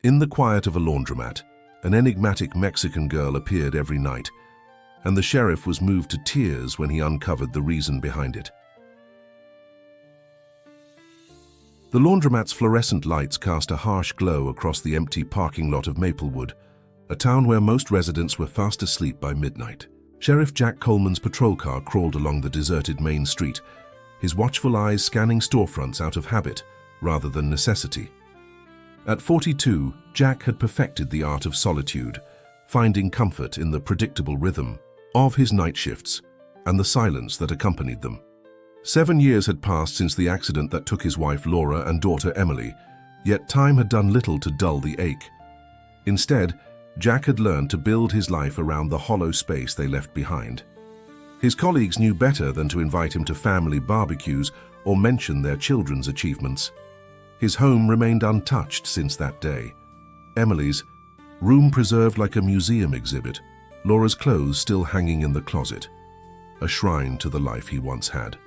In the quiet of a laundromat, an enigmatic Mexican girl appeared every night, and the sheriff was moved to tears when he uncovered the reason behind it. The laundromat's fluorescent lights cast a harsh glow across the empty parking lot of Maplewood, a town where most residents were fast asleep by midnight. Sheriff Jack Coleman's patrol car crawled along the deserted main street, his watchful eyes scanning storefronts out of habit rather than necessity. At 42, Jack had perfected the art of solitude, finding comfort in the predictable rhythm of his night shifts and the silence that accompanied them. 7 years had passed since the accident that took his wife Laura and daughter Emily, yet time had done little to dull the ache. Instead, Jack had learned to build his life around the hollow space they left behind. His colleagues knew better than to invite him to family barbecues or mention their children's achievements. His home remained untouched since that day. Emily's room preserved like a museum exhibit, Laura's clothes still hanging in the closet, a shrine to the life he once had.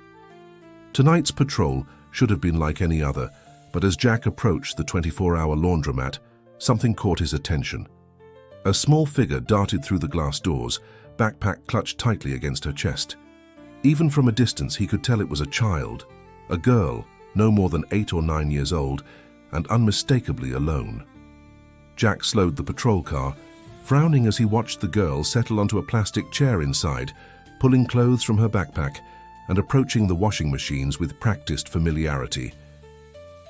Tonight's patrol should have been like any other, but as Jack approached the 24-hour laundromat, something caught his attention. A small figure darted through the glass doors, backpack clutched tightly against her chest. Even from a distance, he could tell it was a child, a girl, no more than 8 or 9 years old, and unmistakably alone. Jack slowed the patrol car, frowning as he watched the girl settle onto a plastic chair inside, pulling clothes from her backpack and approaching the washing machines with practiced familiarity.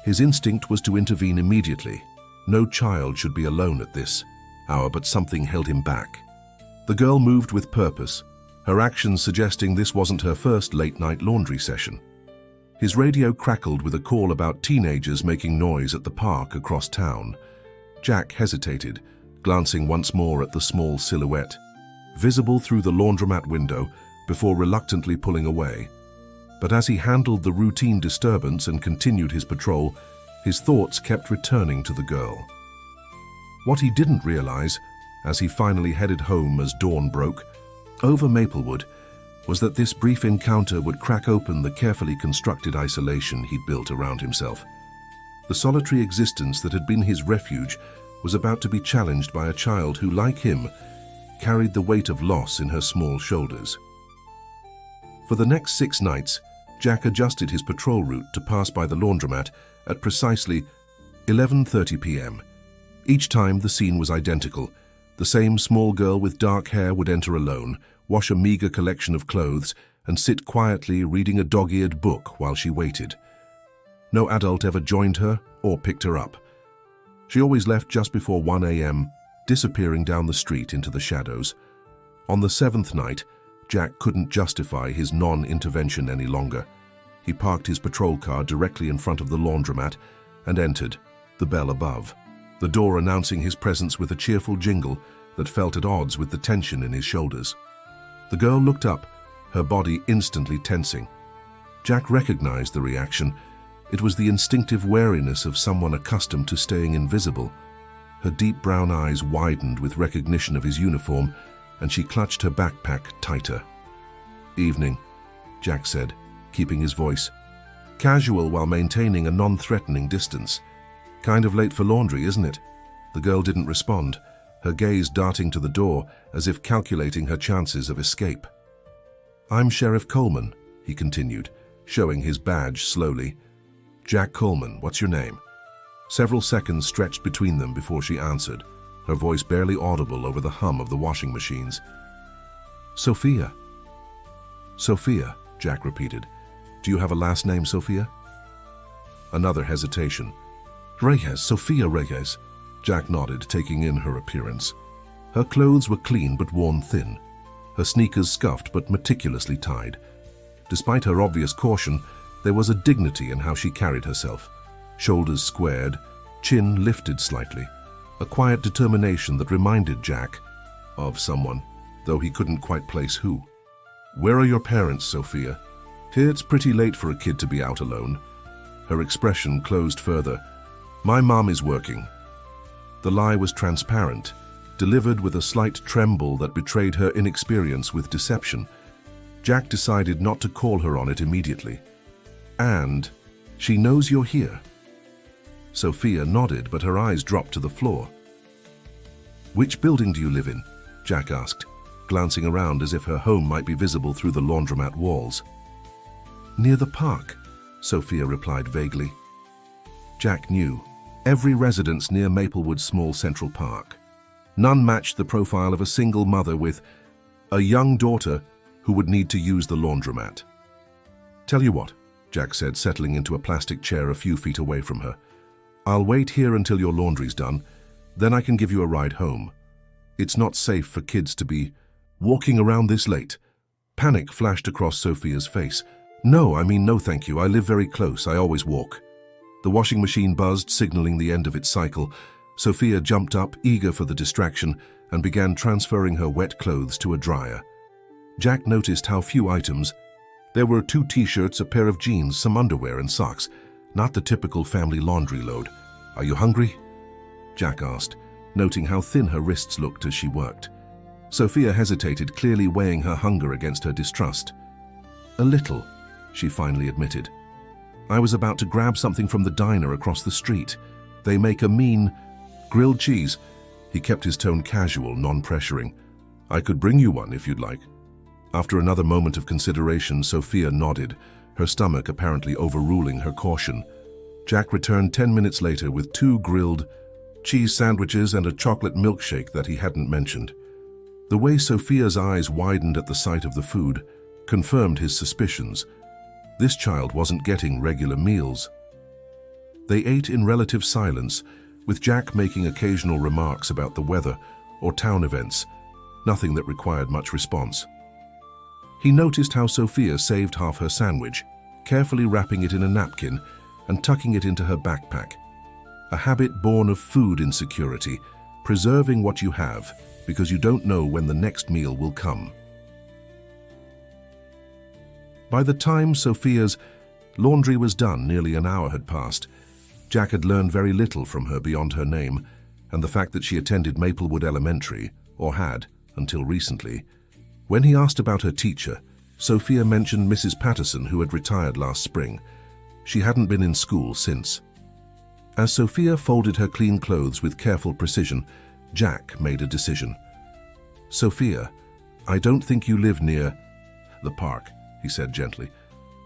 His instinct was to intervene immediately. No child should be alone at this hour, but something held him back. The girl moved with purpose, her actions suggesting this wasn't her first late-night laundry session. His radio crackled with a call about teenagers making noise at the park across town. Jack hesitated, glancing once more at the small silhouette, visible through the laundromat window, before reluctantly pulling away. But as he handled the routine disturbance and continued his patrol, his thoughts kept returning to the girl. What he didn't realize, as he finally headed home as dawn broke, over Maplewood, was that this brief encounter would crack open the carefully constructed isolation he'd built around himself. The solitary existence that had been his refuge was about to be challenged by a child who, like him, carried the weight of loss in her small shoulders. For the next 6 nights, Jack adjusted his patrol route to pass by the laundromat at precisely 11:30 p.m. Each time the scene was identical. The same small girl with dark hair would enter alone, wash a meager collection of clothes, and sit quietly reading a dog-eared book while she waited. No adult ever joined her or picked her up. She always left just before 1 a.m., disappearing down the street into the shadows. On the 7th night, Jack couldn't justify his non-intervention any longer. He parked his patrol car directly in front of the laundromat and entered, the bell above, the door announcing his presence with a cheerful jingle that felt at odds with the tension in his shoulders. The girl looked up, her body instantly tensing. Jack recognized the reaction. It was the instinctive wariness of someone accustomed to staying invisible. Her deep brown eyes widened with recognition of his uniform, and she clutched her backpack tighter. "Evening," Jack said, keeping his voice casual while maintaining a non-threatening distance. "Kind of late for laundry, isn't it?" The girl didn't respond, her gaze darting to the door as if calculating her chances of escape. "I'm Sheriff Coleman," he continued, showing his badge slowly. "Jack Coleman, what's your name?" Several seconds stretched between them before she answered, her voice barely audible over the hum of the washing machines. "Sophia." "Sophia," Jack repeated. "Do you have a last name, Sophia?" Another hesitation. "Reyes, Sophia Reyes." Jack nodded, taking in her appearance. Her clothes were clean but worn thin, her sneakers scuffed but meticulously tied. Despite her obvious caution, there was a dignity in how she carried herself. Shoulders squared, chin lifted slightly, a quiet determination that reminded Jack of someone, though he couldn't quite place who. "Where are your parents, Sophia?" "Here it's pretty late for a kid to be out alone." Her expression closed further. "My mom is working." The lie was transparent, delivered with a slight tremble that betrayed her inexperience with deception. Jack decided not to call her on it immediately. "And she knows you're here." Sophia nodded, but her eyes dropped to the floor. "Which building do you live in?" Jack asked, glancing around as if her home might be visible through the laundromat walls. "Near the park," Sophia replied vaguely. Jack knew. Every residence near Maplewood's small central park. None matched the profile of a single mother with a young daughter who would need to use the laundromat. "Tell you what," Jack said, settling into a plastic chair a few feet away from her. "I'll wait here until your laundry's done, then I can give you a ride home. It's not safe for kids to be walking around this late." Panic flashed across Sophia's face. "No, I mean no thank you. I live very close. I always walk." The washing machine buzzed, signaling the end of its cycle. Sophia jumped up, eager for the distraction, and began transferring her wet clothes to a dryer. Jack noticed how few items. There were 2 t-shirts, a pair of jeans, some underwear and socks. Not the typical family laundry load. "Are you hungry?" Jack asked, noting how thin her wrists looked as she worked. Sophia hesitated, clearly weighing her hunger against her distrust. "A little," she finally admitted. "I was about to grab something from the diner across the street. They make a mean grilled cheese." He kept his tone casual, non-pressuring. "I could bring you one if you'd like." After another moment of consideration, Sophia nodded, her stomach apparently overruling her caution. Jack returned 10 minutes later with 2 grilled cheese sandwiches and a chocolate milkshake that he hadn't mentioned. The way Sophia's eyes widened at the sight of the food confirmed his suspicions. This child wasn't getting regular meals. They ate in relative silence, with Jack making occasional remarks about the weather or town events, nothing that required much response. He noticed how Sophia saved half her sandwich, carefully wrapping it in a napkin and tucking it into her backpack. A habit born of food insecurity, preserving what you have because you don't know when the next meal will come. By the time Sophia's laundry was done, nearly an hour had passed. Jack had learned very little from her beyond her name and the fact that she attended Maplewood Elementary, or had until recently. When he asked about her teacher, Sophia mentioned Mrs. Patterson, who had retired last spring. She hadn't been in school since. As Sophia folded her clean clothes with careful precision, Jack made a decision. "Sophia, I don't think you live near the park," he said gently,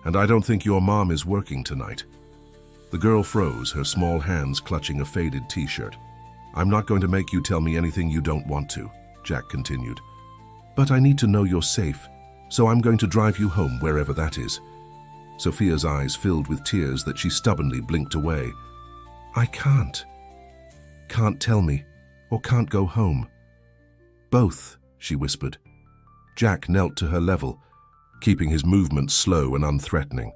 "and I don't think your mom is working tonight." The girl froze, her small hands clutching a faded t-shirt. "I'm not going to make you tell me anything you don't want to," Jack continued. "But I need to know you're safe, so I'm going to drive you home wherever that is." Sophia's eyes filled with tears that she stubbornly blinked away. "I can't." "Can't tell me, or can't go home?" "Both," she whispered. Jack knelt to her level, keeping his movements slow and unthreatening.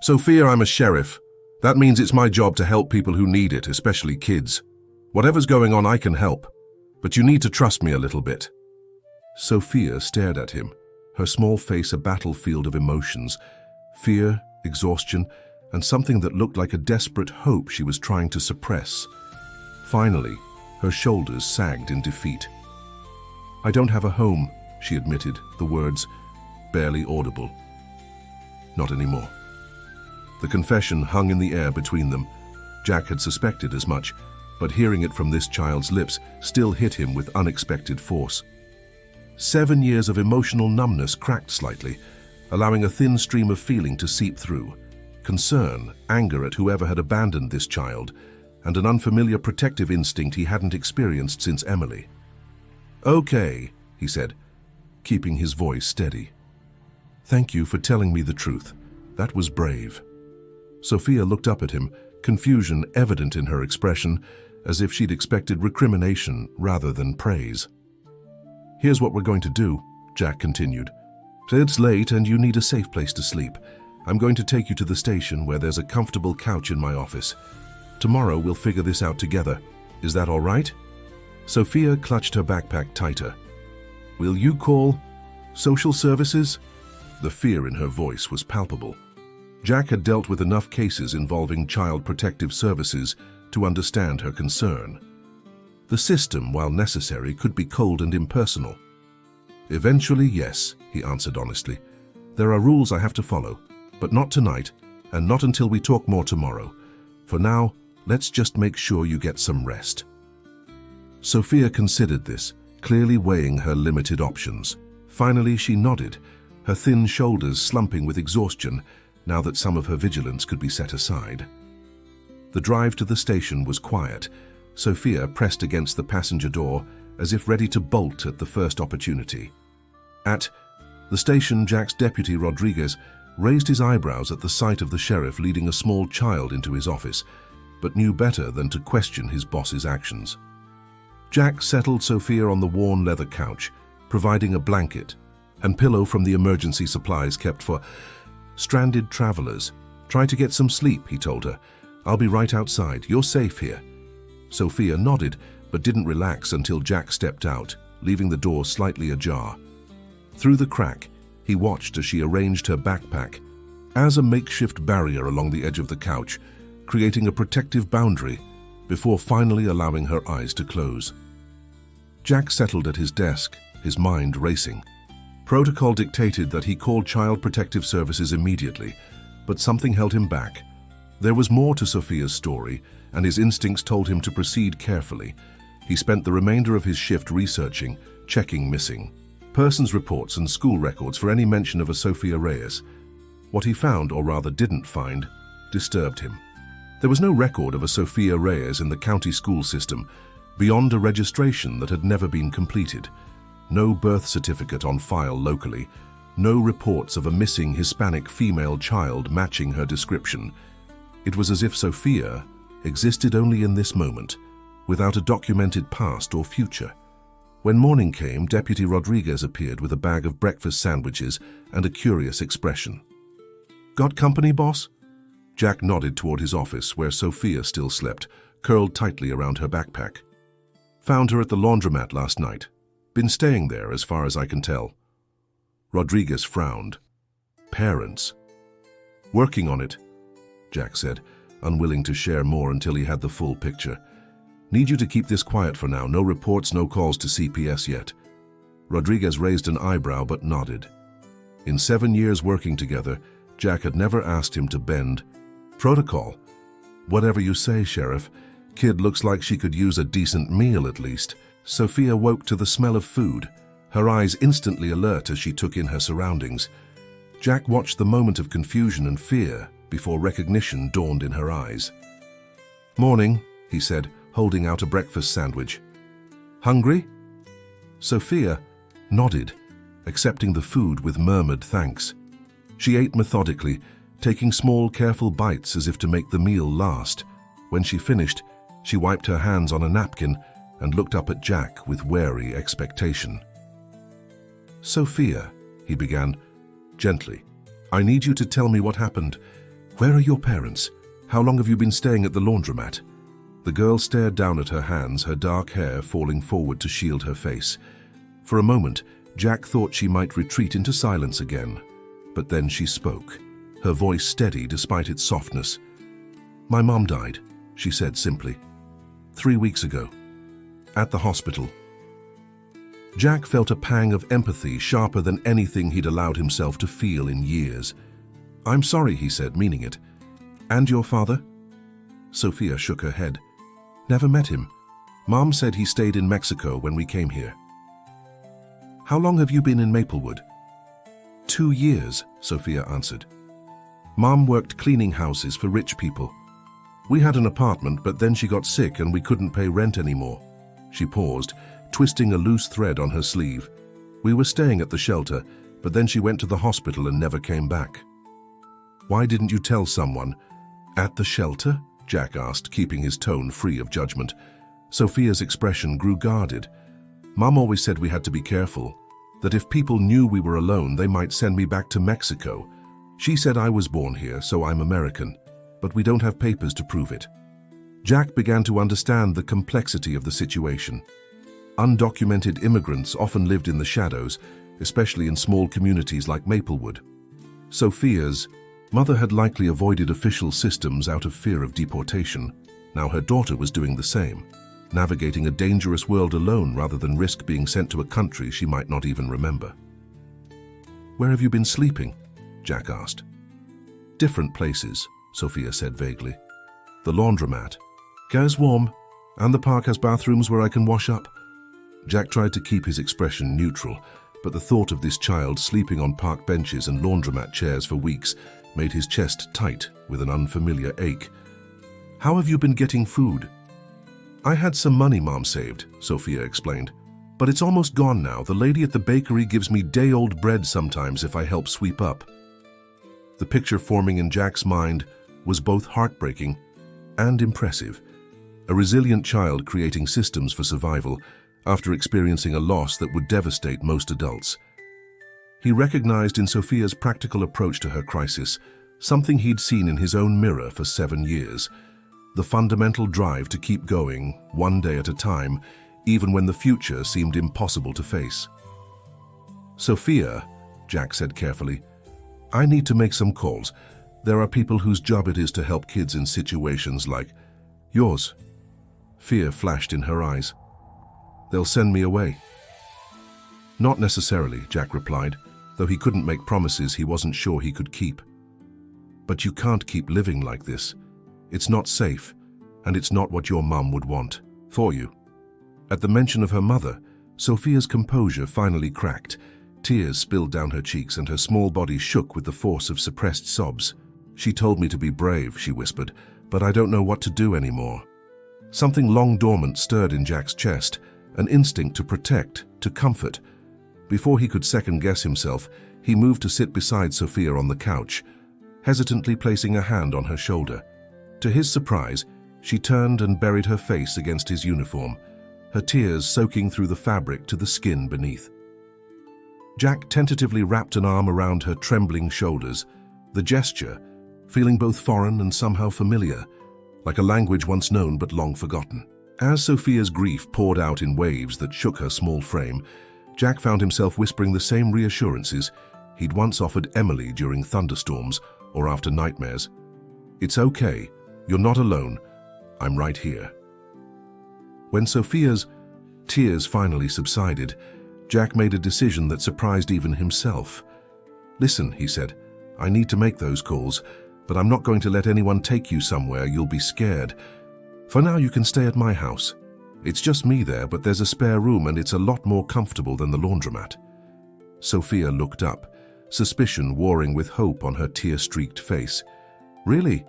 "Sophia, I'm a sheriff. That means it's my job to help people who need it, especially kids. Whatever's going on, I can help. But you need to trust me a little bit." Sophia stared at him, her small face a battlefield of emotions, fear, exhaustion, and something that looked like a desperate hope she was trying to suppress. Finally, her shoulders sagged in defeat. "I don't have a home," she admitted, the words barely audible. "Not anymore." The confession hung in the air between them. Jack had suspected as much, but hearing it from this child's lips still hit him with unexpected force. 7 years of emotional numbness cracked slightly, allowing a thin stream of feeling to seep through. Concern, anger at whoever had abandoned this child, and an unfamiliar protective instinct he hadn't experienced since Emily. "Okay," he said, keeping his voice steady. "Thank you for telling me the truth. That was brave." Sophia looked up at him, confusion evident in her expression, as if she'd expected recrimination rather than praise. "Here's what we're going to do," Jack continued. "It's late and you need a safe place to sleep. I'm going to take you to the station where there's a comfortable couch in my office. Tomorrow we'll figure this out together. Is that all right?" Sophia clutched her backpack tighter. "Will you call social services?" The fear in her voice was palpable. Jack had dealt with enough cases involving child protective services to understand her concern. The system, while necessary, could be cold and impersonal. "Eventually, yes," he answered honestly. "There are rules I have to follow, but not tonight, and not until we talk more tomorrow. For now, Let's just make sure you get some rest." Sophia considered this, clearly weighing her limited options. Finally, she nodded, her thin shoulders slumping with exhaustion now that some of her vigilance could be set aside. The drive to the station was quiet. Sophia pressed against the passenger door as if ready to bolt at the first opportunity. At the station, Jack's deputy, Rodriguez, raised his eyebrows at the sight of the sheriff leading a small child into his office, but knew better than to question his boss's actions. Jack settled Sophia on the worn leather couch, providing a blanket and pillow from the emergency supplies kept for stranded travelers. "Try to get some sleep," he told her. "I'll be right outside. You're safe here." Sophia nodded, but didn't relax until Jack stepped out, leaving the door slightly ajar. Through the crack, he watched as she arranged her backpack as a makeshift barrier along the edge of the couch, creating a protective boundary before finally allowing her eyes to close. Jack settled at his desk, his mind racing. Protocol dictated that he call Child Protective Services immediately, but something held him back. There was more to Sophia's story, and his instincts told him to proceed carefully. He spent the remainder of his shift researching, checking missing persons reports and school records for any mention of a Sophia Reyes. What he found, or rather didn't find, disturbed him. There was no record of a Sophia Reyes in the county school system, beyond a registration that had never been completed. No birth certificate on file locally, no reports of a missing Hispanic female child matching her description. It was as if Sophia existed only in this moment, without a documented past or future. When morning came, Deputy Rodriguez appeared with a bag of breakfast sandwiches and a curious expression. "Got company, boss?" Jack nodded toward his office, where Sophia still slept, curled tightly around her backpack. "Found her at the laundromat last night. Been staying there, as far as I can tell." Rodriguez frowned. "Parents." "Working on it," Jack said, unwilling to share more until he had the full picture. "Need you to keep this quiet for now. No reports, no calls to CPS yet." Rodriguez raised an eyebrow but nodded. In 7 years working together, Jack had never asked him to bend protocol. "Whatever you say, Sheriff. Kid looks like she could use a decent meal at least." Sophia woke to the smell of food, her eyes instantly alert as she took in her surroundings. Jack watched the moment of confusion and fear before recognition dawned in her eyes. "Morning," he said, holding out a breakfast sandwich. "Hungry?" Sophia nodded, accepting the food with murmured thanks. She ate methodically, taking small, careful bites as if to make the meal last. When she finished, she wiped her hands on a napkin and looked up at Jack with wary expectation. "Sophia," he began, gently, "I need you to tell me what happened. Where are your parents? How long have you been staying at the laundromat?" The girl stared down at her hands, her dark hair falling forward to shield her face. For a moment, Jack thought she might retreat into silence again. But then she spoke, her voice steady despite its softness. "My mom died," she said simply. 3 weeks ago. At the hospital." Jack felt a pang of empathy sharper than anything he'd allowed himself to feel in years. "I'm sorry," he said, meaning it. "And your father?" Sophia shook her head. "Never met him. Mom said he stayed in Mexico when we came here." "How long have you been in Maplewood?" 2 years, Sophia answered. "Mom worked cleaning houses for rich people. We had an apartment, but then she got sick and we couldn't pay rent anymore." She paused, twisting a loose thread on her sleeve. "We were staying at the shelter, but then she went to the hospital and never came back." "Why didn't you tell someone?" "At the shelter?" Jack asked, keeping his tone free of judgment. Sophia's expression grew guarded. "Mom always said we had to be careful, that if people knew we were alone, they might send me back to Mexico. She said I was born here, so I'm American, but we don't have papers to prove it." Jack began to understand the complexity of the situation. Undocumented immigrants often lived in the shadows, especially in small communities like Maplewood. Sophia's mother had likely avoided official systems out of fear of deportation. Now her daughter was doing the same, navigating a dangerous world alone rather than risk being sent to a country she might not even remember. "Where have you been sleeping?" Jack asked. "Different places," Sophia said vaguely. "The laundromat, Ga's warm, and the park has bathrooms where I can wash up. Jack tried to keep his expression neutral, but the thought of this child sleeping on park benches and laundromat chairs for weeks made his chest tight with an unfamiliar ache. How have you been getting food? I had some money Mom saved, Sophia explained. But it's almost gone now. The lady at the bakery gives me day-old bread sometimes if I help sweep up. The picture forming in Jack's mind was both heartbreaking and impressive. A resilient child creating systems for survival after experiencing a loss that would devastate most adults. He recognized in Sophia's practical approach to her crisis something he'd seen in his own mirror for 7 years. The fundamental drive to keep going, one day at a time, even when the future seemed impossible to face. Sophia, Jack said carefully, I need to make some calls. There are people whose job it is to help kids in situations like yours. Fear flashed in her eyes. They'll send me away. Not necessarily, Jack replied, though he couldn't make promises he wasn't sure he could keep. But you can't keep living like this. It's not safe, and it's not what your mum would want for you. At the mention of her mother, Sophia's composure finally cracked. Tears spilled down her cheeks and her small body shook with the force of suppressed sobs. She told me to be brave, she whispered, but I don't know what to do anymore. Something long dormant stirred in Jack's chest, an instinct to protect, to comfort. Before he could second-guess himself, he moved to sit beside Sophia on the couch, hesitantly placing a hand on her shoulder. To his surprise, she turned and buried her face against his uniform, her tears soaking through the fabric to the skin beneath. Jack tentatively wrapped an arm around her trembling shoulders, the gesture feeling both foreign and somehow familiar, like a language once known but long forgotten. As Sophia's grief poured out in waves that shook her small frame, Jack found himself whispering the same reassurances he'd once offered Emily during thunderstorms or after nightmares. It's okay. You're not alone. I'm right here. When Sophia's tears finally subsided, Jack made a decision that surprised even himself. Listen, he said, I need to make those calls, but I'm not going to let anyone take you somewhere you'll be scared. For now, you can stay at my house. It's just me there, but there's a spare room and it's a lot more comfortable than the laundromat. Sophia looked up, suspicion warring with hope on her tear-streaked face. Really?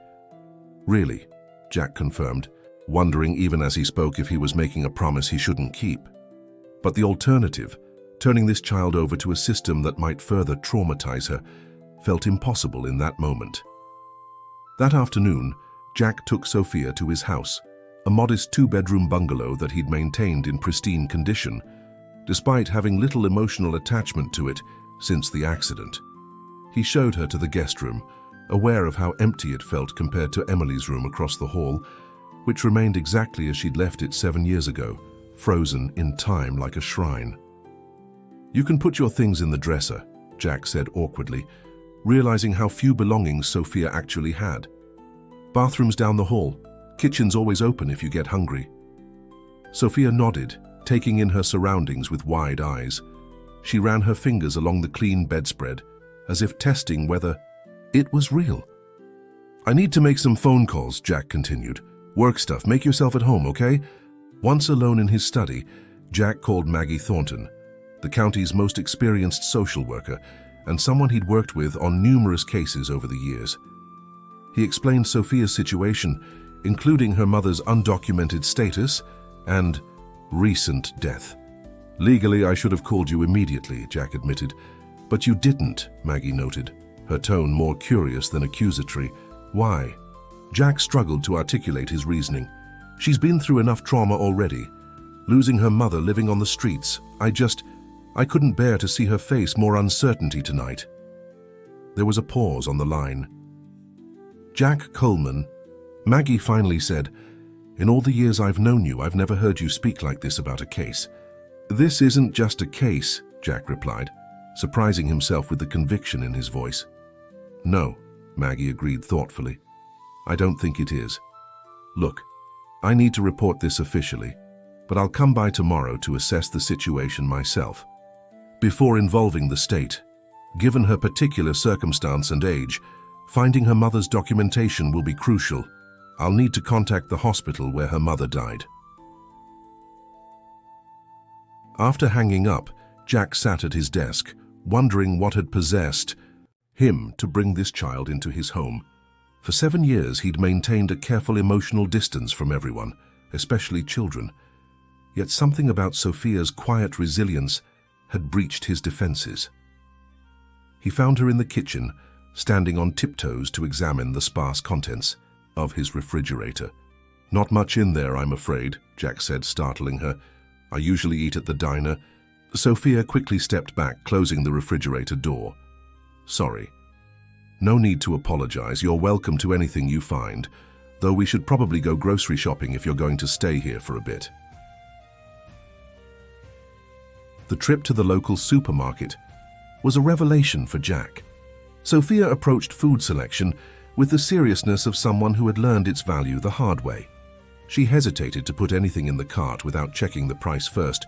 Really, Jack confirmed, wondering even as he spoke if he was making a promise he shouldn't keep. But the alternative, turning this child over to a system that might further traumatize her, felt impossible in that moment. That afternoon, Jack took Sophia to his house, a modest 2-bedroom bungalow that he'd maintained in pristine condition, despite having little emotional attachment to it since the accident. He showed her to the guest room, aware of how empty it felt compared to Emily's room across the hall, which remained exactly as she'd left it 7 years ago, frozen in time like a shrine. You can put your things in the dresser, Jack said awkwardly, realizing how few belongings Sophia actually had. Bathrooms down the hall, kitchen's always open if you get hungry. Sophia nodded, taking in her surroundings with wide eyes. She ran her fingers along the clean bedspread, as if testing whether it was real. I need to make some phone calls, Jack continued. Work stuff, make yourself at home, okay? Once alone in his study, Jack called Maggie Thornton, the county's most experienced social worker, and someone he'd worked with on numerous cases over the years. He explained Sophia's situation, including her mother's undocumented status and recent death. Legally, I should have called you immediately, Jack admitted. But you didn't, Maggie noted, her tone more curious than accusatory. Why? Jack struggled to articulate his reasoning. She's been through enough trauma already. Losing her mother, living on the streets. I couldn't bear to see her face more uncertainty tonight. There was a pause on the line. Jack Coleman, Maggie finally said, in all the years I've known you, I've never heard you speak like this about a case. This isn't just a case, Jack replied, surprising himself with the conviction in his voice. No, Maggie agreed thoughtfully. I don't think it is. Look, I need to report this officially, but I'll come by tomorrow to assess the situation myself. Before involving the state, given her particular circumstance and age, finding her mother's documentation will be crucial. I'll need to contact the hospital where her mother died." After hanging up, Jack sat at his desk, wondering what had possessed him to bring this child into his home. For 7 years, he'd maintained a careful emotional distance from everyone, especially children. Yet something about Sophia's quiet resilience had breached his defenses. He found her in the kitchen, standing on tiptoes to examine the sparse contents of his refrigerator. "Not much in there, I'm afraid," Jack said, startling her. "I usually eat at the diner." Sophia quickly stepped back, closing the refrigerator door. "Sorry." "No need to apologize. You're welcome to anything you find, though we should probably go grocery shopping if you're going to stay here for a bit." The trip to the local supermarket was a revelation for Jack. Sophia approached food selection with the seriousness of someone who had learned its value the hard way. She hesitated to put anything in the cart without checking the price first,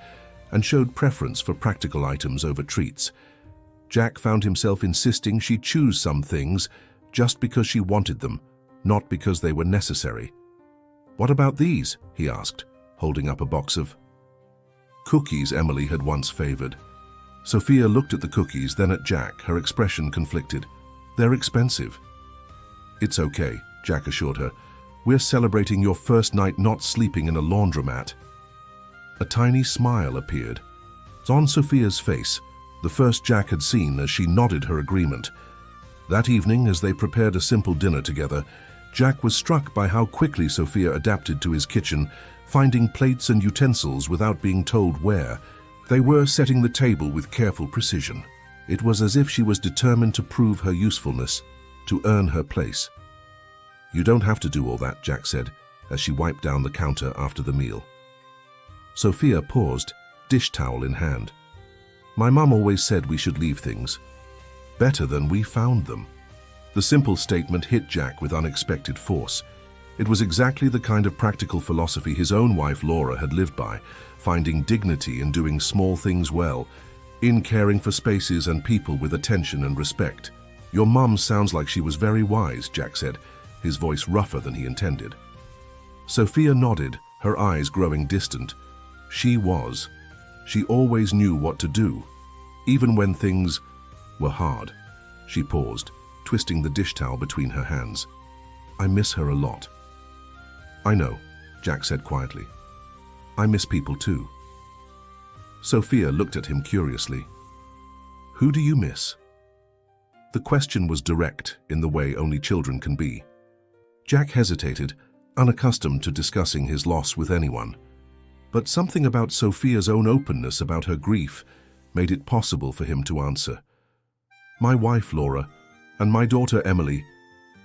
and showed preference for practical items over treats. Jack found himself insisting she choose some things just because she wanted them, not because they were necessary. "What about these?" he asked, holding up a box of cookies Emily had once favored. Sophia looked at the cookies, then at Jack, her expression conflicted. "They're expensive." "It's okay," Jack assured her. "We're celebrating your first night not sleeping in a laundromat." A tiny smile appeared on Sophia's face, the first Jack had seen, as she nodded her agreement. That evening, as they prepared a simple dinner together, Jack was struck by how quickly Sophia adapted to his kitchen, finding plates and utensils without being told where. They were setting the table with careful precision. It was as if she was determined to prove her usefulness, to earn her place. "You don't have to do all that," Jack said, as she wiped down the counter after the meal. Sophia paused, dish towel in hand. "My mum always said we should leave things better than we found them." The simple statement hit Jack with unexpected force. It was exactly the kind of practical philosophy his own wife Laura had lived by, finding dignity in doing small things well, in caring for spaces and people with attention and respect. "Your mum sounds like she was very wise," Jack said, his voice rougher than he intended. Sophia nodded, her eyes growing distant. She was. She always knew what to do, even when things were hard. She paused, twisting the dish towel between her hands. "I miss her a lot." "I know," Jack said quietly. "I miss people too." Sophia looked at him curiously. "Who do you miss?" The question was direct, in the way only children can be. Jack hesitated, unaccustomed to discussing his loss with anyone. But something about Sophia's own openness about her grief made it possible for him to answer. "My wife, Laura, and my daughter, Emily,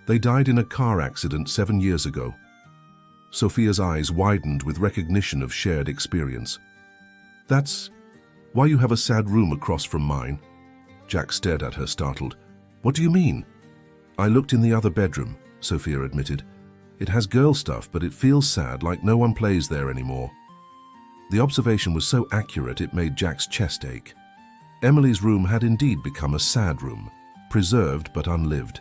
they died in a car accident 7 years ago." Sophia's eyes widened with recognition of shared experience. "That's why you have a sad room across from mine?" Jack stared at her, startled. "What do you mean?" "I looked in the other bedroom," Sophia admitted. "It has girl stuff, but it feels sad, like no one plays there anymore." The observation was so accurate it made Jack's chest ache. Emily's room had indeed become a sad room, preserved but unlived,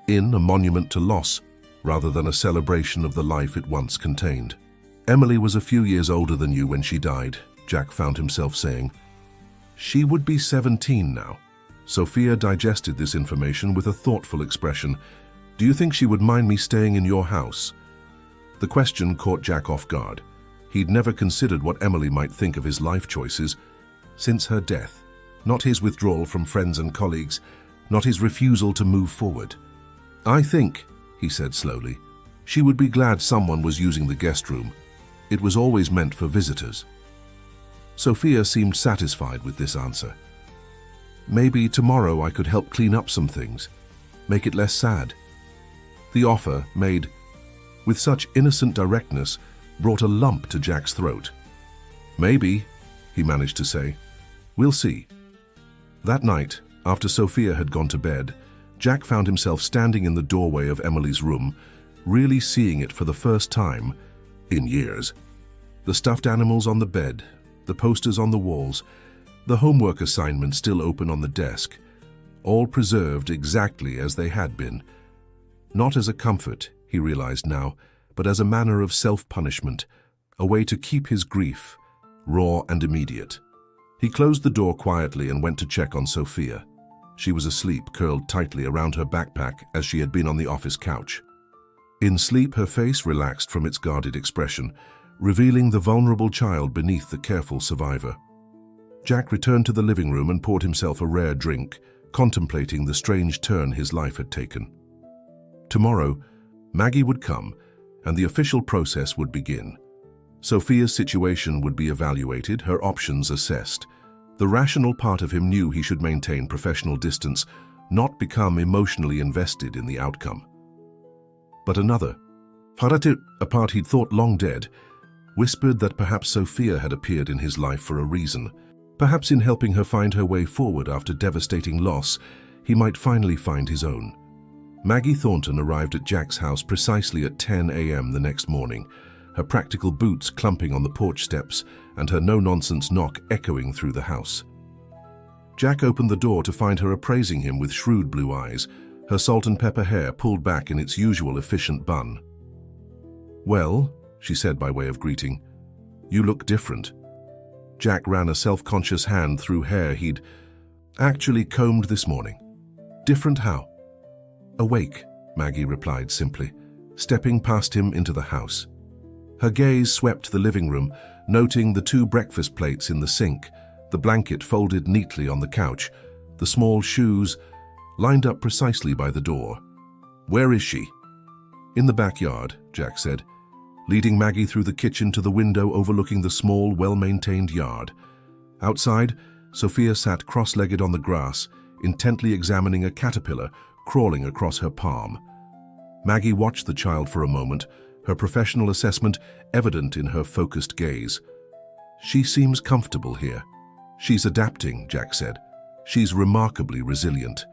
a monument to loss, rather than a celebration of the life it once contained. "Emily was a few years older than you when she died," Jack found himself saying. "She would be 17 now." Sophia digested this information with a thoughtful expression. "Do you think she would mind me staying in your house?" The question caught Jack off guard. He'd never considered what Emily might think of his life choices since her death. Not his withdrawal from friends and colleagues, not his refusal to move forward. "I think," he said slowly, "she would be glad someone was using the guest room. It was always meant for visitors." Sophia seemed satisfied with this answer. "Maybe tomorrow I could help clean up some things, make it less sad." The offer, made with such innocent directness, brought a lump to Jack's throat. "Maybe," he managed to say. "We'll see." That night, after Sophia had gone to bed, Jack found himself standing in the doorway of Emily's room, really seeing it for the first time in years. The stuffed animals on the bed, the posters on the walls, the homework assignment still open on the desk, all preserved exactly as they had been. Not as a comfort, he realized now, but as a manner of self-punishment, a way to keep his grief raw and immediate. He closed the door quietly and went to check on Sophia. She was asleep, curled tightly around her backpack as she had been on the office couch. In sleep, her face relaxed from its guarded expression, revealing the vulnerable child beneath the careful survivor. Jack returned to the living room and poured himself a rare drink, contemplating the strange turn his life had taken. Tomorrow, Maggie would come, and the official process would begin. Sophia's situation would be evaluated, her options assessed. The rational part of him knew he should maintain professional distance, not become emotionally invested in the outcome. But another, a part he'd thought long dead, whispered that perhaps Sophia had appeared in his life for a reason. Perhaps in helping her find her way forward after devastating loss, he might finally find his own. Maggie Thornton arrived at Jack's house precisely at 10 a.m. the next morning, her practical boots clumping on the porch steps and her no-nonsense knock echoing through the house. Jack opened the door to find her appraising him with shrewd blue eyes, her salt and pepper hair pulled back in its usual efficient bun. "Well," she said by way of greeting, "you look different." Jack ran a self-conscious hand through hair he'd actually combed this morning. "Different how?" "Awake," Maggie replied simply, stepping past him into the house. Her gaze swept the living room, noting the 2 breakfast plates in the sink, the blanket folded neatly on the couch, the small shoes lined up precisely by the door. "Where is she?" "In the backyard," Jack said, leading Maggie through the kitchen to the window overlooking the small, well-maintained yard. Outside, Sophia sat cross-legged on the grass, intently examining a caterpillar crawling across her palm. Maggie watched the child for a moment, her professional assessment evident in her focused gaze. "She seems comfortable here." "She's adapting," Jack said. "She's remarkably resilient."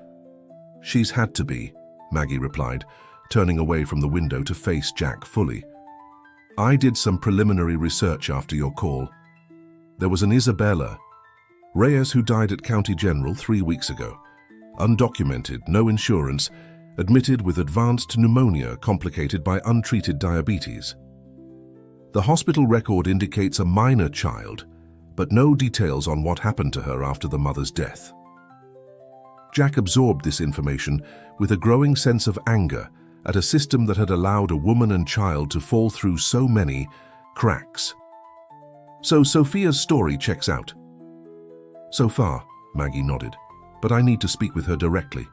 "She's had to be," Maggie replied, turning away from the window to face Jack fully. "I did some preliminary research after your call. There was an Isabella Reyes who died at County General 3 weeks ago. Undocumented, no insurance, admitted with advanced pneumonia complicated by untreated diabetes. The hospital record indicates a minor child, but no details on what happened to her after the mother's death." Jack absorbed this information with a growing sense of anger at a system that had allowed a woman and child to fall through so many cracks. "So Sophia's story checks out?" "So far," Maggie nodded, "but I need to speak with her directly.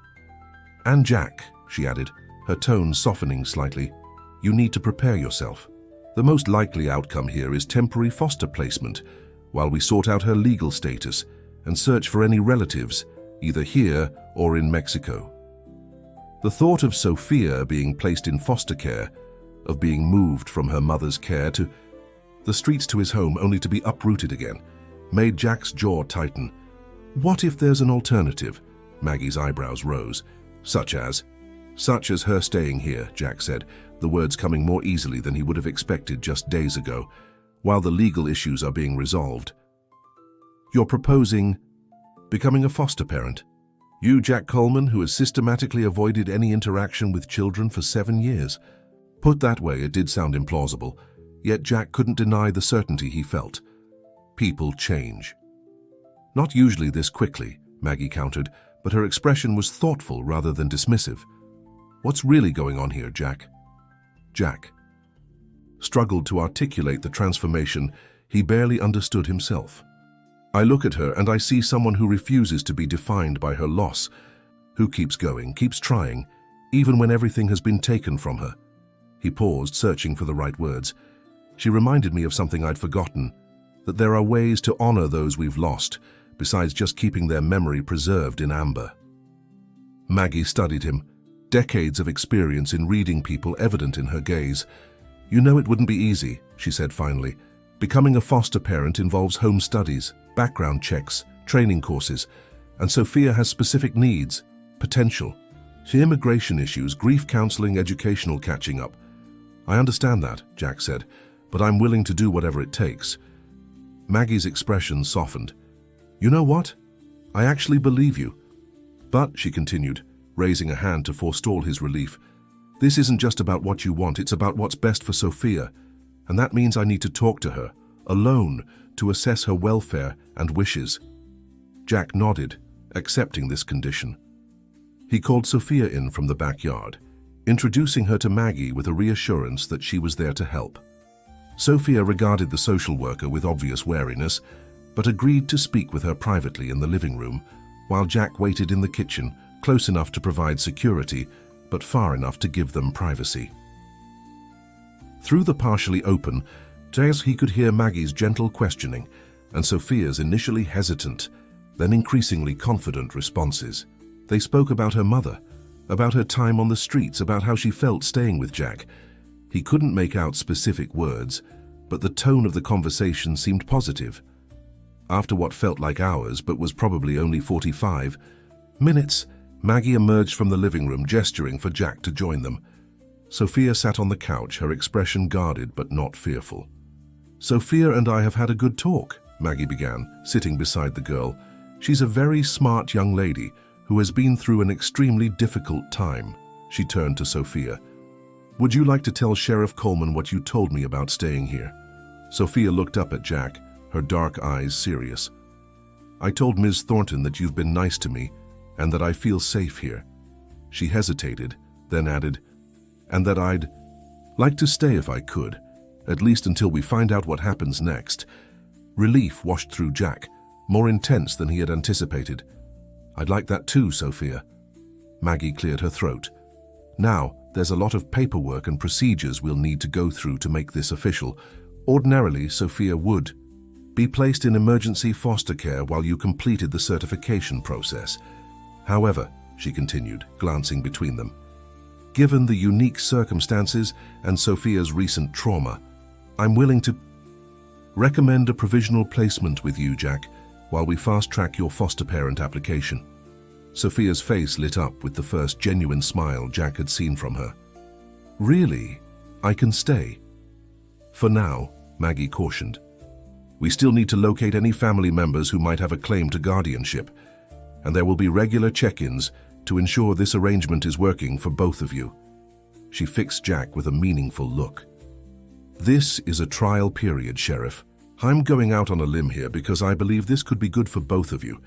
And Jack," she added, her tone softening slightly, "you need to prepare yourself. The most likely outcome here is temporary foster placement while we sort out her legal status and search for any relatives, either here or in Mexico." The thought of Sophia being placed in foster care, of being moved from her mother's care to the streets to his home only to be uprooted again, made Jack's jaw tighten. "What if there's an alternative?" Maggie's eyebrows rose. Such as her staying here," Jack said, the words coming more easily than he would have expected just days ago, "while the legal issues are being resolved." "You're proposing becoming a foster parent? You, Jack Coleman, who has systematically avoided any interaction with children for 7 years?" Put that way, it did sound implausible, yet Jack couldn't deny the certainty he felt. People change. "Not usually this quickly," Maggie countered, but her expression was thoughtful rather than dismissive. "What's really going on here, Jack?" Jack struggled to articulate the transformation he barely understood himself. "I look at her and I see someone who refuses to be defined by her loss, who keeps going, keeps trying, even when everything has been taken from her." He paused, searching for the right words. "She reminded me of something I'd forgotten, that there are ways to honor those we've lost, besides just keeping their memory preserved in amber." Maggie studied him, decades of experience in reading people evident in her gaze. "You know it wouldn't be easy," she said finally. "Becoming a foster parent involves home studies, background checks, training courses, and Sophia has specific needs, potential. Immigration issues, grief counseling, educational catching up." "I understand that," Jack said, "but I'm willing to do whatever it takes." Maggie's expression softened. "You know what? I actually believe you. But," she continued, raising a hand to forestall his relief, This isn't just about what you want, it's about what's best for Sophia, and that means I need to talk to her, alone, to assess her welfare and wishes. Jack nodded, accepting this condition. He called Sophia in from the backyard, introducing her to Maggie with a reassurance that she was there to help. Sophia regarded the social worker with obvious wariness, but agreed to speak with her privately in the living room, while Jack waited in the kitchen, close enough to provide security, but far enough to give them privacy. Through the partially open, he could hear Maggie's gentle questioning and Sophia's initially hesitant, then increasingly confident responses. They spoke about her mother, about her time on the streets, about how she felt staying with Jack. He couldn't make out specific words, but the tone of the conversation seemed positive. After what felt like hours, but was probably only 45 minutes, Maggie emerged from the living room, gesturing for Jack to join them. Sophia sat on the couch, her expression guarded but not fearful. "Sophia and I have had a good talk," Maggie began, sitting beside the girl. "She's a very smart young lady who has been through an extremely difficult time." She turned to Sophia. "Would you like to tell Sheriff Coleman what you told me about staying here?" Sophia looked up at Jack, her dark eyes serious. "I told Ms. Thornton that you've been nice to me and that I feel safe here." She hesitated, then added, "And that I'd like to stay if I could, at least until we find out what happens next." Relief washed through Jack, more intense than he had anticipated. "I'd like that too, Sophia." Maggie cleared her throat. "Now, there's a lot of paperwork and procedures we'll need to go through to make this official. Ordinarily, Sophia would be placed in emergency foster care while you completed the certification process. However," she continued, glancing between them, "given the unique circumstances and Sophia's recent trauma, I'm willing to recommend a provisional placement with you, Jack, while we fast-track your foster parent application." Sophia's face lit up with the first genuine smile Jack had seen from her. "Really? I can stay?" "For now," Maggie cautioned. "We still need to locate any family members who might have a claim to guardianship, and there will be regular check-ins to ensure this arrangement is working for both of you." She fixed Jack with a meaningful look. "This is a trial period, Sheriff. I'm going out on a limb here because I believe this could be good for both of you.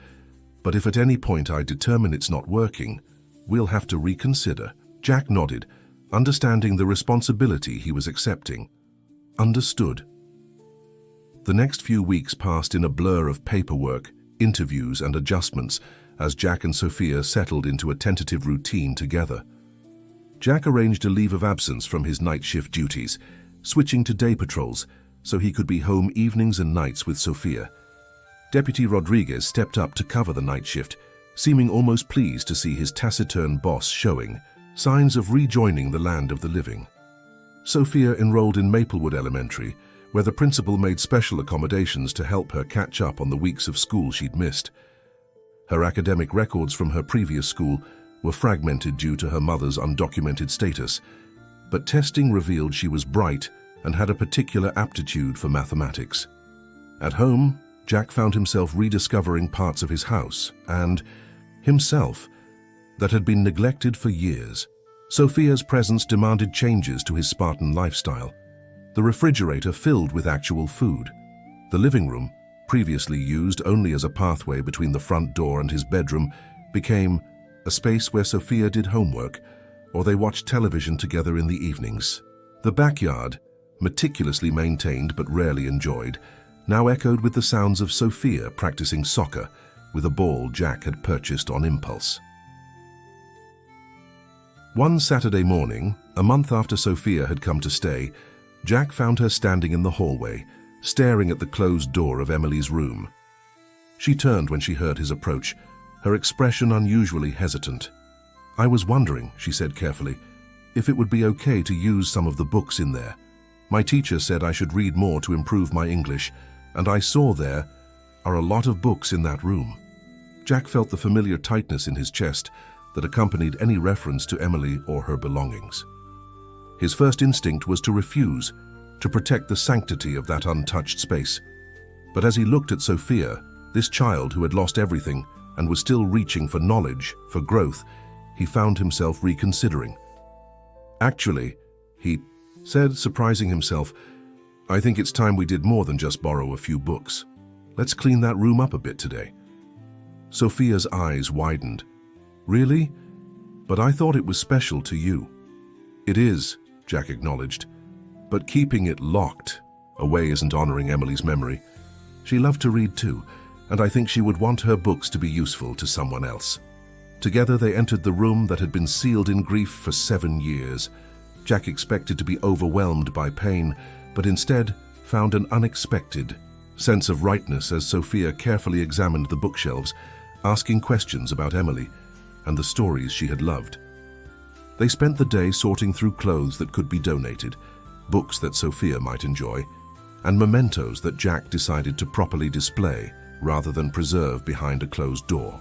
But if at any point I determine it's not working, we'll have to reconsider." Jack nodded, understanding the responsibility he was accepting. "Understood." The next few weeks passed in a blur of paperwork, interviews, and adjustments as Jack and Sophia settled into a tentative routine together. Jack arranged a leave of absence from his night shift duties, switching to day patrols so he could be home evenings and nights with Sophia. Deputy Rodriguez stepped up to cover the night shift, seeming almost pleased to see his taciturn boss showing signs of rejoining the land of the living. Sophia enrolled in Maplewood Elementary, where the principal made special accommodations to help her catch up on the weeks of school she'd missed. Her academic records from her previous school were fragmented due to her mother's undocumented status, but testing revealed she was bright and had a particular aptitude for mathematics. At home, Jack found himself rediscovering parts of his house and himself that had been neglected for years. Sophia's presence demanded changes to his Spartan lifestyle. The refrigerator filled with actual food. The living room, previously used only as a pathway between the front door and his bedroom, became a space where Sophia did homework or they watched television together in the evenings. The backyard, meticulously maintained but rarely enjoyed, now echoed with the sounds of Sophia practicing soccer with a ball Jack had purchased on impulse. One Saturday morning, a month after Sophia had come to stay, Jack found her standing in the hallway, staring at the closed door of Emily's room. She turned when she heard his approach, her expression unusually hesitant. "I was wondering," she said carefully, "if it would be okay to use some of the books in there. My teacher said I should read more to improve my English, and I saw there are a lot of books in that room." Jack felt the familiar tightness in his chest that accompanied any reference to Emily or her belongings. His first instinct was to refuse, to protect the sanctity of that untouched space. But as he looked at Sophia, this child who had lost everything and was still reaching for knowledge, for growth, he found himself reconsidering. Actually, he said, surprising himself, I think it's time we did more than just borrow a few books. Let's clean that room up a bit today. Sophia's eyes widened. Really? But I thought it was special to you. It is, Jack acknowledged, but keeping it locked away isn't honoring Emily's memory. She loved to read too, and I think she would want her books to be useful to someone else. Together they entered the room that had been sealed in grief for 7 years. Jack expected to be overwhelmed by pain, but instead found an unexpected sense of rightness as Sophia carefully examined the bookshelves, asking questions about Emily and the stories she had loved. They spent the day sorting through clothes that could be donated, books that Sophia might enjoy, and mementos that Jack decided to properly display rather than preserve behind a closed door.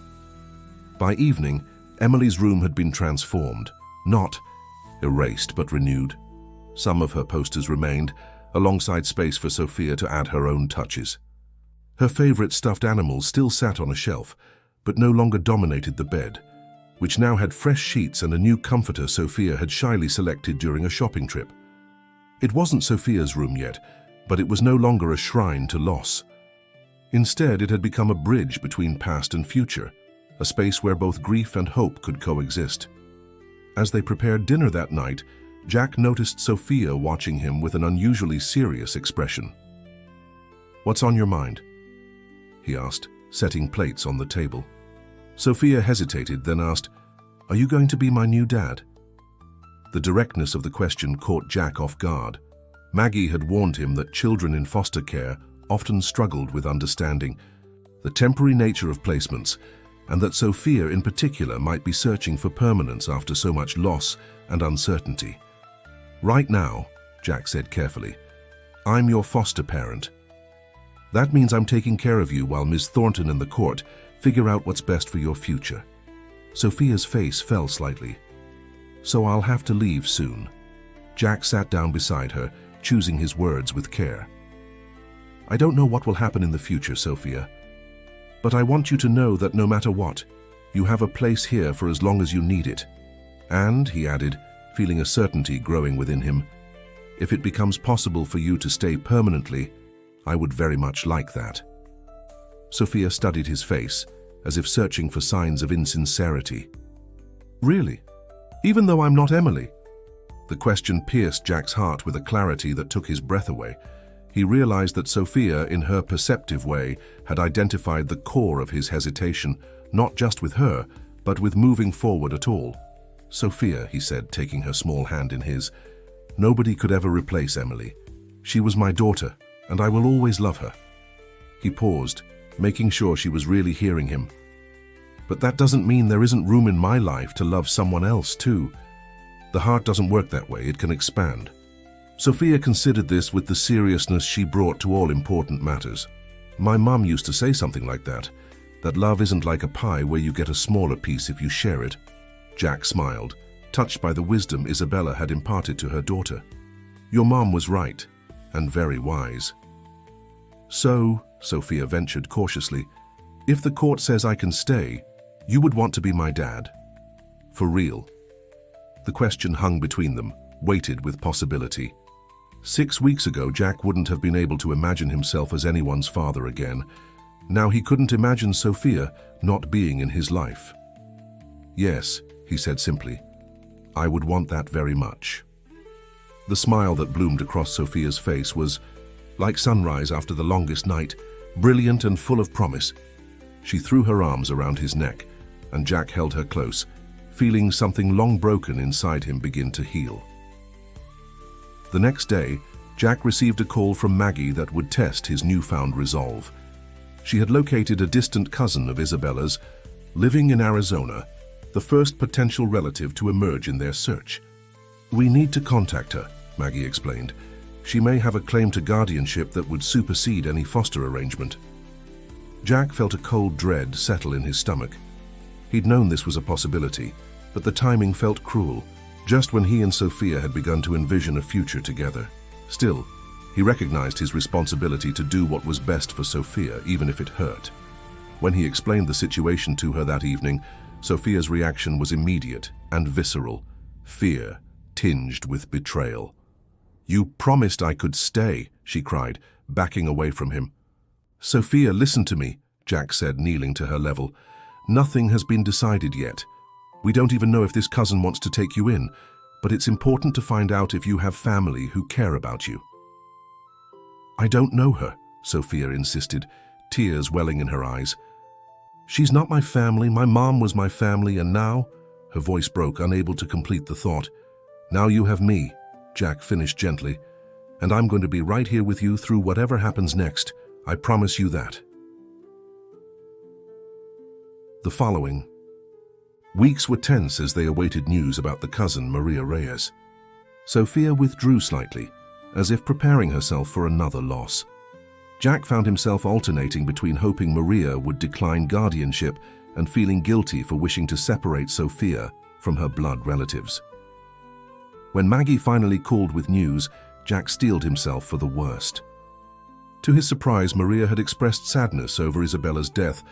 By evening, Emily's room had been transformed, not erased but renewed. Some of her posters remained, alongside space for Sophia to add her own touches. Her favorite stuffed animals still sat on a shelf, but no longer dominated the bed, which now had fresh sheets and a new comforter Sophia had shyly selected during a shopping trip. It wasn't Sophia's room yet, but it was no longer a shrine to loss. Instead, it had become a bridge between past and future, a space where both grief and hope could coexist. As they prepared dinner that night, Jack noticed Sophia watching him with an unusually serious expression. "What's on your mind?" he asked, setting plates on the table. Sophia hesitated, then asked, "Are you going to be my new dad?" The directness of the question caught Jack off guard. Maggie had warned him that children in foster care often struggled with understanding the temporary nature of placements, and that Sophia in particular might be searching for permanence after so much loss and uncertainty. "Right now," Jack said carefully, "I'm your foster parent. That means I'm taking care of you while Ms. Thornton and the court figure out what's best for your future." Sophia's face fell slightly. "So I'll have to leave soon." Jack sat down beside her, choosing his words with care. "I don't know what will happen in the future, Sophia, but I want you to know that no matter what, you have a place here for as long as you need it. And," he added, feeling a certainty growing within him, "if it becomes possible for you to stay permanently, I would very much like that." Sophia studied his face, as if searching for signs of insincerity. "Really? Even though I'm not Emily?" The question pierced Jack's heart with a clarity that took his breath away. He realized that Sophia, in her perceptive way, had identified the core of his hesitation, not just with her, but with moving forward at all. "Sophia," he said, taking her small hand in his, "nobody could ever replace Emily. She was my daughter, and I will always love her." He paused, making sure she was really hearing him. "But that doesn't mean there isn't room in my life to love someone else, too. The heart doesn't work that way, it can expand." Sophia considered this with the seriousness she brought to all important matters. "My mum used to say something like that love isn't like a pie where you get a smaller piece if you share it." Jack smiled, touched by the wisdom Isabella had imparted to her daughter. "Your mom was right, and very wise." "So," Sophia ventured cautiously, "if the court says I can stay, you would want to be my dad? For real?" The question hung between them, weighted with possibility. 6 weeks ago, Jack wouldn't have been able to imagine himself as anyone's father again. Now he couldn't imagine Sophia not being in his life. "Yes," he said simply, "I would want that very much." The smile that bloomed across Sophia's face was like sunrise after the longest night, brilliant and full of promise. She threw her arms around his neck, and Jack held her close, feeling something long broken inside him begin to heal. The next day, Jack received a call from Maggie that would test his newfound resolve. She had located a distant cousin of Isabella's, living in Arizona, the first potential relative to emerge in their search. "We need to contact her," Maggie explained. "She may have a claim to guardianship that would supersede any foster arrangement." Jack felt a cold dread settle in his stomach. He'd known this was a possibility, but the timing felt cruel, just when he and Sophia had begun to envision a future together. Still, he recognized his responsibility to do what was best for Sophia, even if it hurt. When he explained the situation to her that evening, Sophia's reaction was immediate and visceral: fear, tinged with betrayal. "You promised I could stay," she cried, backing away from him. "Sophia, listen to me," Jack said, kneeling to her level. "Nothing has been decided yet. We don't even know if this cousin wants to take you in, but it's important to find out if you have family who care about you." "I don't know her," Sophia insisted, tears welling in her eyes. "She's not my family. My mom was my family, and now—" Her voice broke, unable to complete the thought. "Now you have me," Jack finished gently, "and I'm going to be right here with you through whatever happens next. I promise you that." The following weeks were tense as they awaited news about the cousin, Maria Reyes. Sophia withdrew slightly, as if preparing herself for another loss. Jack found himself alternating between hoping Maria would decline guardianship and feeling guilty for wishing to separate Sophia from her blood relatives. When Maggie finally called with news, Jack steeled himself for the worst. To his surprise, Maria had expressed sadness over Isabella's death,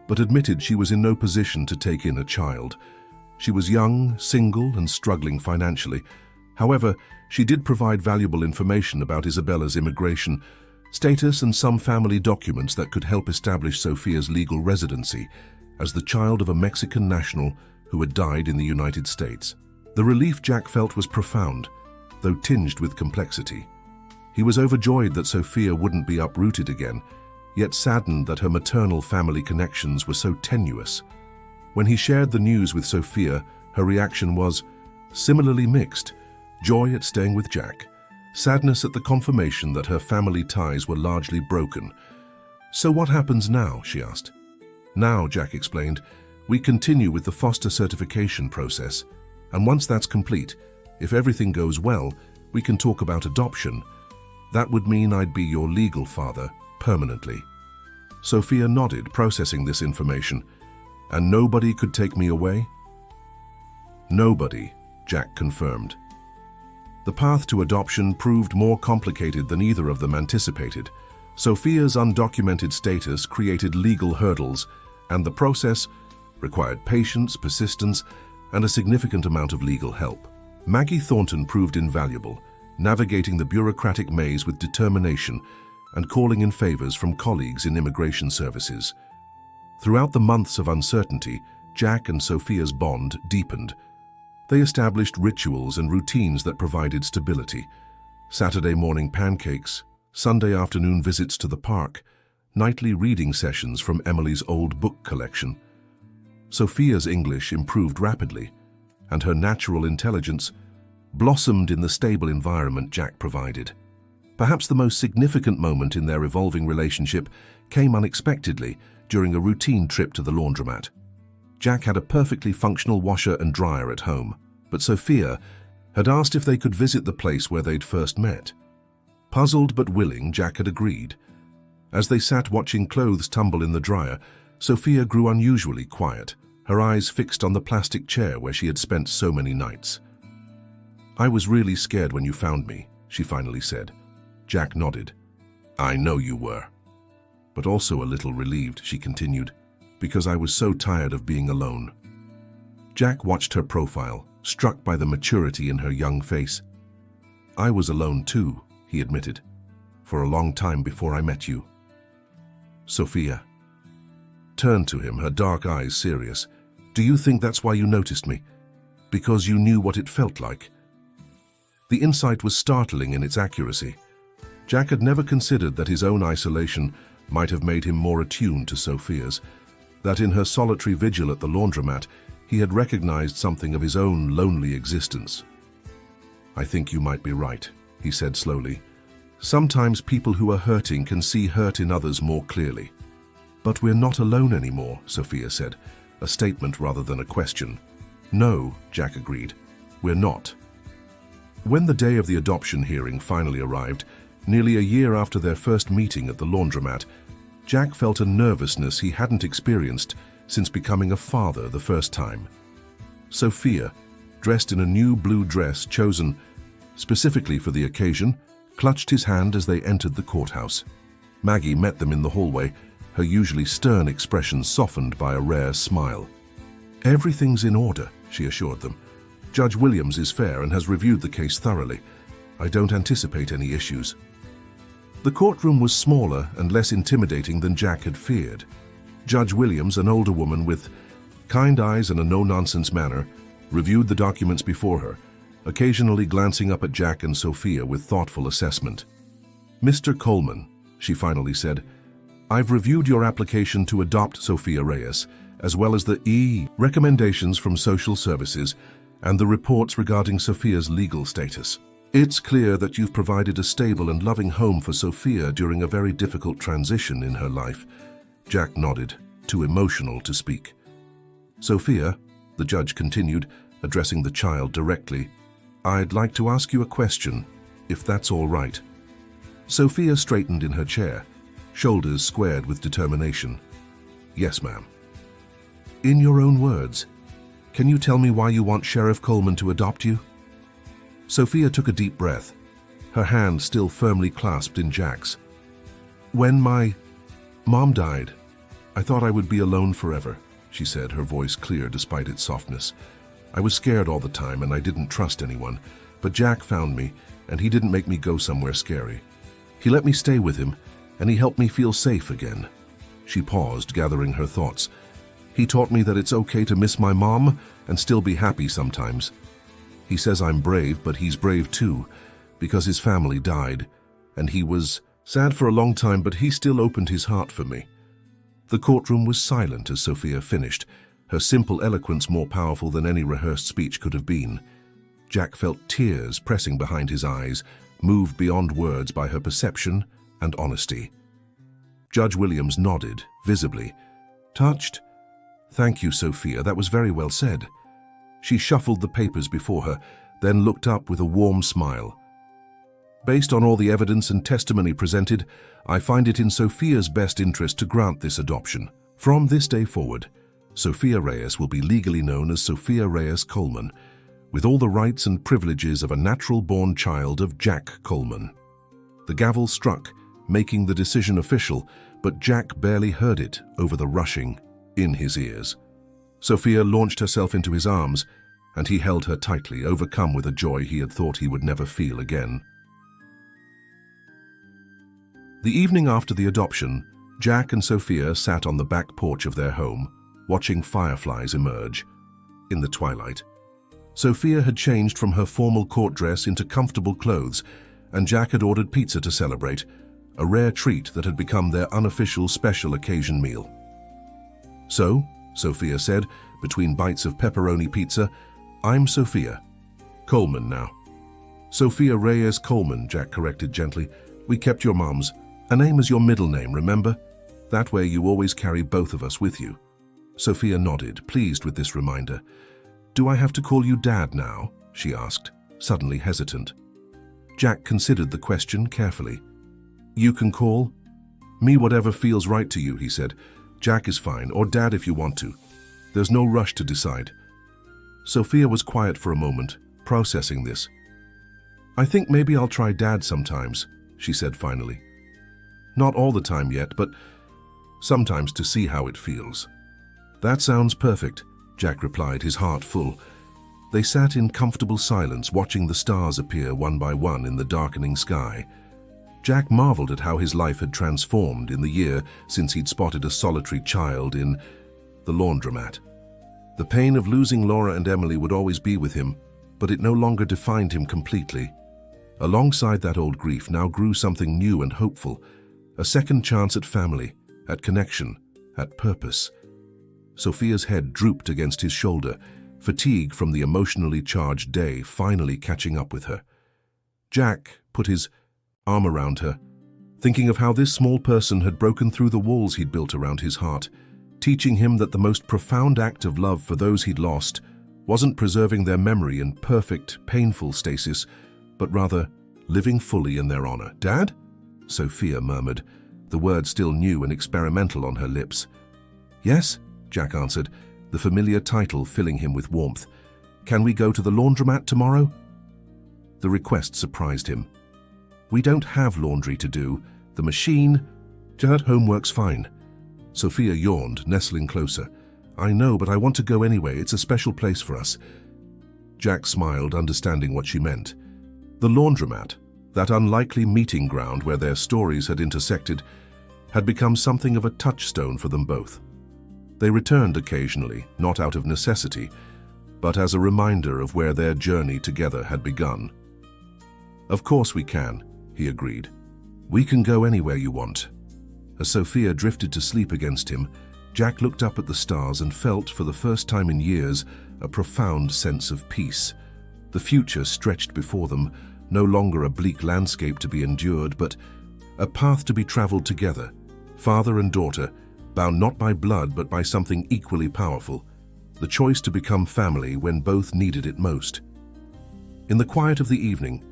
but admitted she was in no position to take in a child. She was young, single, and struggling financially. However, she did provide valuable information about Isabella's immigration status and some family documents that could help establish Sophia's legal residency as the child of a Mexican national who had died in the United States. The relief Jack felt was profound, though tinged with complexity. He was overjoyed that Sophia wouldn't be uprooted again, yet saddened that her maternal family connections were so tenuous. When he shared the news with Sophia, her reaction was similarly mixed: joy at staying with Jack, sadness at the confirmation that her family ties were largely broken. "So what happens now?" she asked. "Now," Jack explained, "we continue with the foster certification process, and once that's complete, if everything goes well, we can talk about adoption. That would mean I'd be your legal father, permanently." Sophia nodded, processing this information. "And nobody could take me away?" "Nobody," Jack confirmed. The path to adoption proved more complicated than either of them anticipated. Sophia's undocumented status created legal hurdles, and the process required patience, persistence, and a significant amount of legal help. Maggie Thornton proved invaluable, navigating the bureaucratic maze with determination and calling in favors from colleagues in immigration services. Throughout the months of uncertainty, Jack and Sophia's bond deepened. They established rituals and routines that provided stability. Saturday morning pancakes, Sunday afternoon visits to the park, nightly reading sessions from Emily's old book collection. Sophia's English improved rapidly, and her natural intelligence blossomed in the stable environment Jack provided. Perhaps the most significant moment in their evolving relationship came unexpectedly during a routine trip to the laundromat. Jack had a perfectly functional washer and dryer at home, but Sophia had asked if they could visit the place where they'd first met. Puzzled but willing, Jack had agreed. As they sat watching clothes tumble in the dryer, Sophia grew unusually quiet, her eyes fixed on the plastic chair where she had spent so many nights. "I was really scared when you found me," she finally said. Jack nodded. "I know you were." "But also a little relieved," she continued, "because I was so tired of being alone." Jack watched her profile, struck by the maturity in her young face. "I was alone too," he admitted, "for a long time before I met you." Sophia turned to him, her dark eyes serious. "Do you think that's why you noticed me? Because you knew what it felt like?" The insight was startling in its accuracy. Jack had never considered that his own isolation might have made him more attuned to Sophia's, that in her solitary vigil at the laundromat, he had recognized something of his own lonely existence. "I think you might be right," he said slowly. "Sometimes people who are hurting can see hurt in others more clearly." "But we're not alone anymore," Sophia said, a statement rather than a question. "No," Jack agreed, "we're not." When the day of the adoption hearing finally arrived, nearly a year after their first meeting at the laundromat, Jack felt a nervousness he hadn't experienced since becoming a father the first time. Sophia, dressed in a new blue dress chosen specifically for the occasion, clutched his hand as they entered the courthouse. Maggie met them in the hallway, her usually stern expression softened by a rare smile. "Everything's in order," she assured them. Judge Williams is fair and has reviewed the case thoroughly. I don't anticipate any issues." The courtroom was smaller and less intimidating than Jack had feared. Judge Williams, an older woman with kind eyes and a no-nonsense manner, reviewed the documents before her, occasionally glancing up at Jack and Sophia with thoughtful assessment. "Mr. Coleman," she finally said, "I've reviewed your application to adopt Sophia Reyes, as well as the recommendations from social services and the reports regarding Sophia's legal status. It's clear that you've provided a stable and loving home for Sophia during a very difficult transition in her life." Jack nodded, too emotional to speak. "Sophia," the judge continued, addressing the child directly, "I'd like to ask you a question, if that's all right." Sophia straightened in her chair, shoulders squared with determination. "Yes, ma'am." "In your own words, can you tell me why you want Sheriff Coleman to adopt you?" Sophia took a deep breath, her hand still firmly clasped in Jack's. "When my mom died, I thought I would be alone forever," she said, her voice clear despite its softness. "I was scared all the time and I didn't trust anyone, but Jack found me and he didn't make me go somewhere scary. He let me stay with him and he helped me feel safe again." She paused, gathering her thoughts. "He taught me that it's okay to miss my mom and still be happy sometimes. He says I'm brave, but he's brave too, because his family died, and he was sad for a long time, but he still opened his heart for me." The courtroom was silent as Sophia finished, her simple eloquence more powerful than any rehearsed speech could have been. Jack felt tears pressing behind his eyes, moved beyond words by her perception and honesty. Judge Williams nodded, visibly touched. "Thank you, Sophia, that was very well said." She shuffled the papers before her, then looked up with a warm smile. "Based on all the evidence and testimony presented, I find it in Sophia's best interest to grant this adoption. From this day forward, Sophia Reyes will be legally known as Sophia Reyes Coleman, with all the rights and privileges of a natural-born child of Jack Coleman." The gavel struck, making the decision official, but Jack barely heard it over the rushing in his ears. Sophia launched herself into his arms, and he held her tightly, overcome with a joy he had thought he would never feel again. The evening after the adoption, Jack and Sophia sat on the back porch of their home, watching fireflies emerge. In the twilight, Sophia had changed from her formal court dress into comfortable clothes, and Jack had ordered pizza to celebrate, a rare treat that had become their unofficial special occasion meal. "So," Sophia said, between bites of pepperoni pizza, "I'm Sophia Coleman now." "Sophia Reyes Coleman," Jack corrected gently. "We kept your mom's. A name is your middle name, remember? That way you always carry both of us with you." Sophia nodded, pleased with this reminder. "Do I have to call you Dad now?" she asked, suddenly hesitant. Jack considered the question carefully. "You can call me whatever feels right to you," he said. "Jack is fine, or Dad if you want to. There's no rush to decide." Sophia was quiet for a moment, processing this. "I think maybe I'll try Dad sometimes," she said finally. "Not all the time yet, but sometimes to see how it feels." "That sounds perfect," Jack replied, his heart full. They sat in comfortable silence, watching the stars appear one by one in the darkening sky. Jack marveled at how his life had transformed in the year since he'd spotted a solitary child in the laundromat. The pain of losing Laura and Emily would always be with him, but it no longer defined him completely. Alongside that old grief now grew something new and hopeful, a second chance at family, at connection, at purpose. Sophia's head drooped against his shoulder, fatigue from the emotionally charged day finally catching up with her. Jack put his arm around her, thinking of how this small person had broken through the walls he'd built around his heart, teaching him that the most profound act of love for those he'd lost wasn't preserving their memory in perfect, painful stasis, but rather living fully in their honor. "Dad?" Sophia murmured, the word still new and experimental on her lips. "Yes," Jack answered, the familiar title filling him with warmth. "Can we go to the laundromat tomorrow?" The request surprised him. "We don't have laundry to do. The machine at home works fine." Sophia yawned, nestling closer. "I know, but I want to go anyway. It's a special place for us." Jack smiled, understanding what she meant. The laundromat, that unlikely meeting ground where their stories had intersected, had become something of a touchstone for them both. They returned occasionally, not out of necessity, but as a reminder of where their journey together had begun. "Of course we can," he agreed. "We can go anywhere you want." As Sophia drifted to sleep against him, Jack looked up at the stars and felt, for the first time in years, a profound sense of peace. The future stretched before them, no longer a bleak landscape to be endured, but a path to be traveled together, father and daughter, bound not by blood but by something equally powerful, the choice to become family when both needed it most. In the quiet of the evening,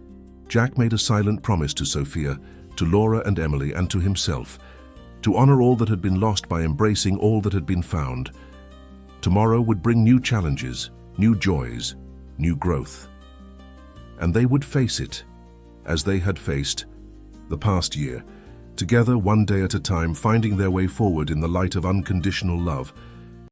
Jack made a silent promise to Sophia, to Laura and Emily, and to himself, to honor all that had been lost by embracing all that had been found. Tomorrow would bring new challenges, new joys, new growth. And they would face it, as they had faced the past year, together one day at a time, finding their way forward in the light of unconditional love,